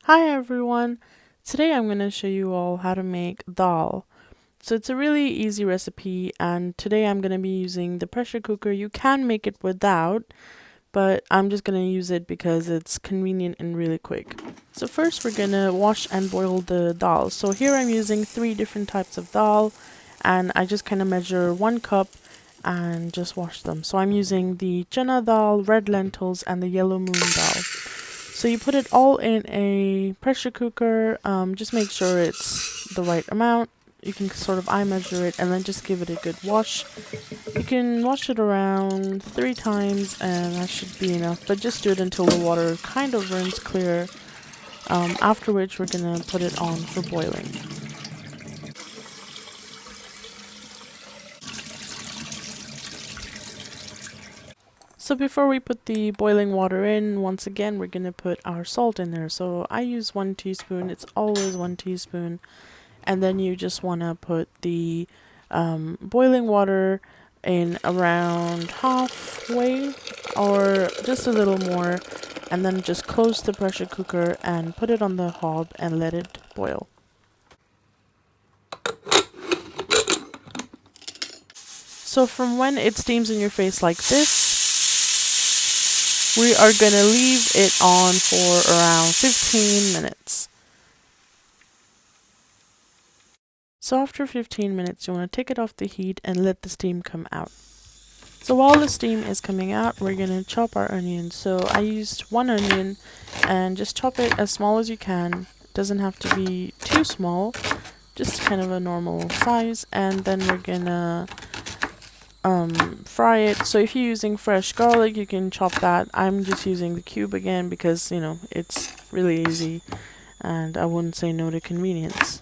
Hi everyone! Today I'm going to show you all how to make dal. So it's a really easy recipe, and today I'm going to be using the pressure cooker. You can make it without, but I'm just going to use it because it's convenient and really quick. So first we're going to wash and boil the dal. So here I'm using 3 different types of dal, and I just kind of measure 1 cup and just wash them. So I'm using the chana dal, red lentils, and the yellow moon dal. So you put it all in a pressure cooker, just make sure it's the right amount. You can sort of eye measure it and then just give it a good wash. You can wash it around 3 times and that should be enough, but just do it until the water kind of runs clear, after which we're going to put it on for boiling. So before we put the boiling water in, once again we're going to put our salt in there. So I use 1 teaspoon, it's always 1 teaspoon. And then you just want to put the boiling water in around halfway or just a little more, and then just close the pressure cooker and put it on the hob and let it boil. So from when it steams in your face like this, we are going to leave it on for around 15 minutes. So after 15 minutes, you want to take it off the heat and let the steam come out. So while the steam is coming out, we're going to chop our onions. So I used 1 onion and just chop it as small as you can. It doesn't have to be too small, just kind of a normal size. And then we're going to fry it. So if you're using fresh garlic, you can chop that. I'm just using the cube again because, it's really easy and I wouldn't say no to convenience.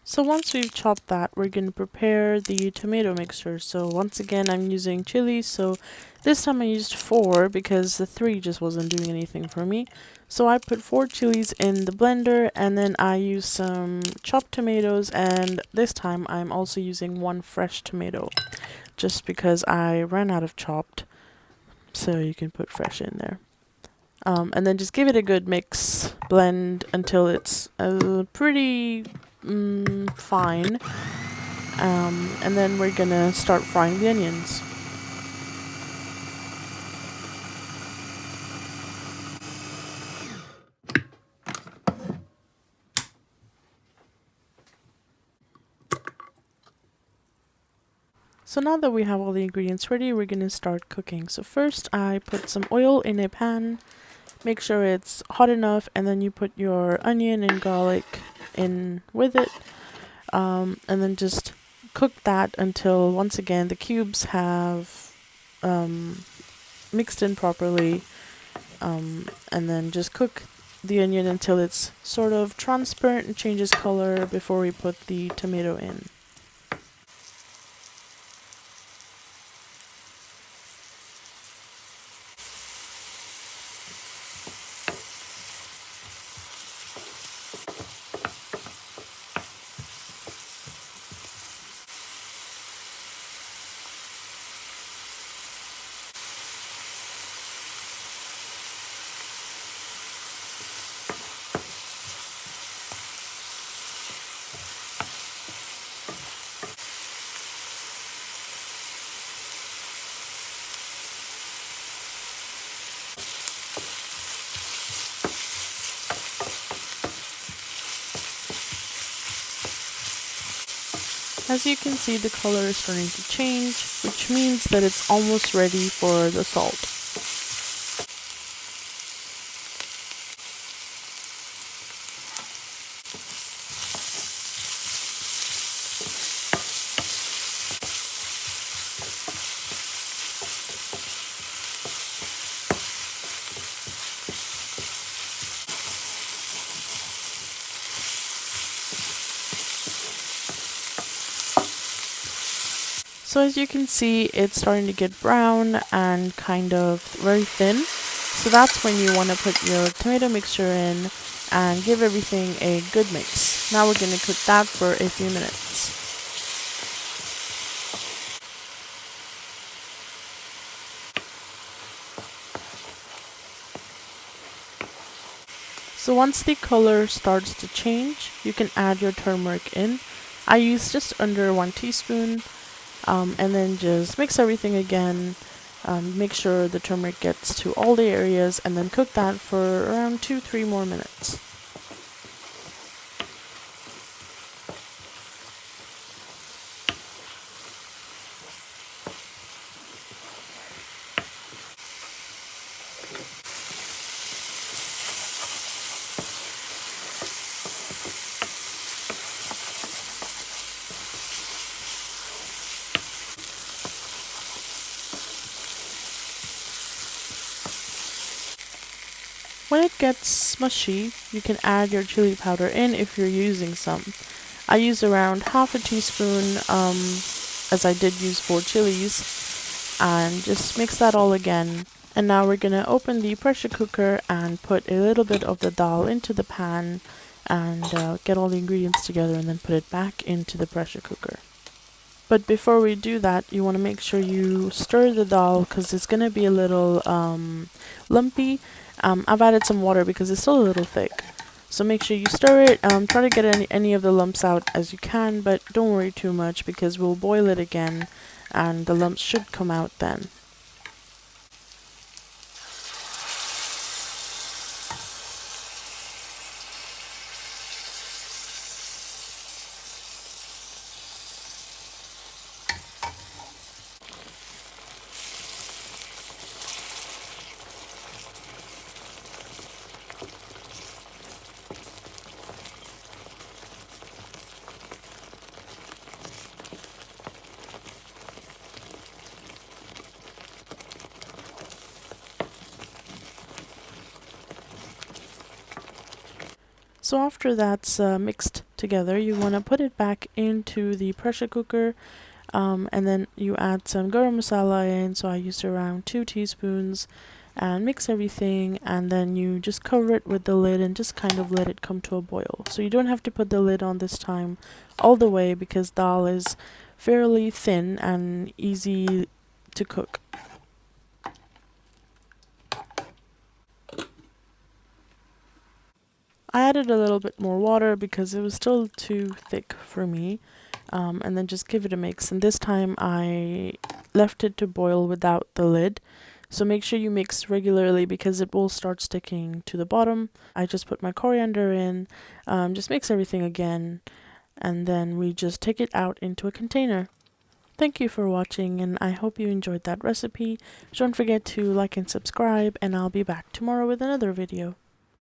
So once we've chopped that, we're going to prepare the tomato mixture. So once again, I'm using chilies. So this time I used 4 because the 3 just wasn't doing anything for me. So I put 4 chilies in the blender, and then I used some chopped tomatoes, and this time I'm also using 1 fresh tomato just because I ran out of chopped. So you can put fresh in there. And then just give it a good mix, blend until it's pretty fine. And then we're gonna start frying the onions. So now that we have all the ingredients ready, we're gonna start cooking. So first I put some oil in a pan, make sure it's hot enough, and then you put your onion and garlic in with it, and then just cook that until once again the cubes have mixed in properly, and then just cook the onion until it's sort of transparent and changes color before we put the tomato in. As you can see, the color is starting to change, which means that it's almost ready for the salt. So So as you can see, it's starting to get brown and kind of very thin. So that's when you want to put your tomato mixture in and give everything a good mix. Now we're going to cook that for a few minutes. So once the color starts to change, you can add your turmeric in. I use just under 1 teaspoon, and then just mix everything again. Make sure the turmeric gets to all the areas, and then cook that for around 2-3 more minutes. When it gets mushy, you can add your chili powder in if you're using some. I use around half a teaspoon, as I did use 4 chilies, and just mix that all again. And now we're gonna open the pressure cooker and put a little bit of the dal into the pan and get all the ingredients together and then put it back into the pressure cooker. But before we do that, you want to make sure you stir the dal because it's going to be a little lumpy. I've added some water because it's still a little thick. So make sure you stir it. Try to get any of the lumps out as you can, but don't worry too much because we'll boil it again and the lumps should come out then. So after that's mixed together, you want to put it back into the pressure cooker, and then you add some garam masala in. So I used around 2 teaspoons, and mix everything, and then you just cover it with the lid and just kind of let it come to a boil. So you don't have to put the lid on this time all the way because dal is fairly thin and easy to cook. I added a little bit more water because it was still too thick for me, and then just give it a mix. And this time I left it to boil without the lid. So make sure you mix regularly because it will start sticking to the bottom. I just put my coriander in, just mix everything again, and then we just take it out into a container. Thank you for watching, and I hope you enjoyed that recipe. Don't forget to like and subscribe, and I'll be back tomorrow with another video.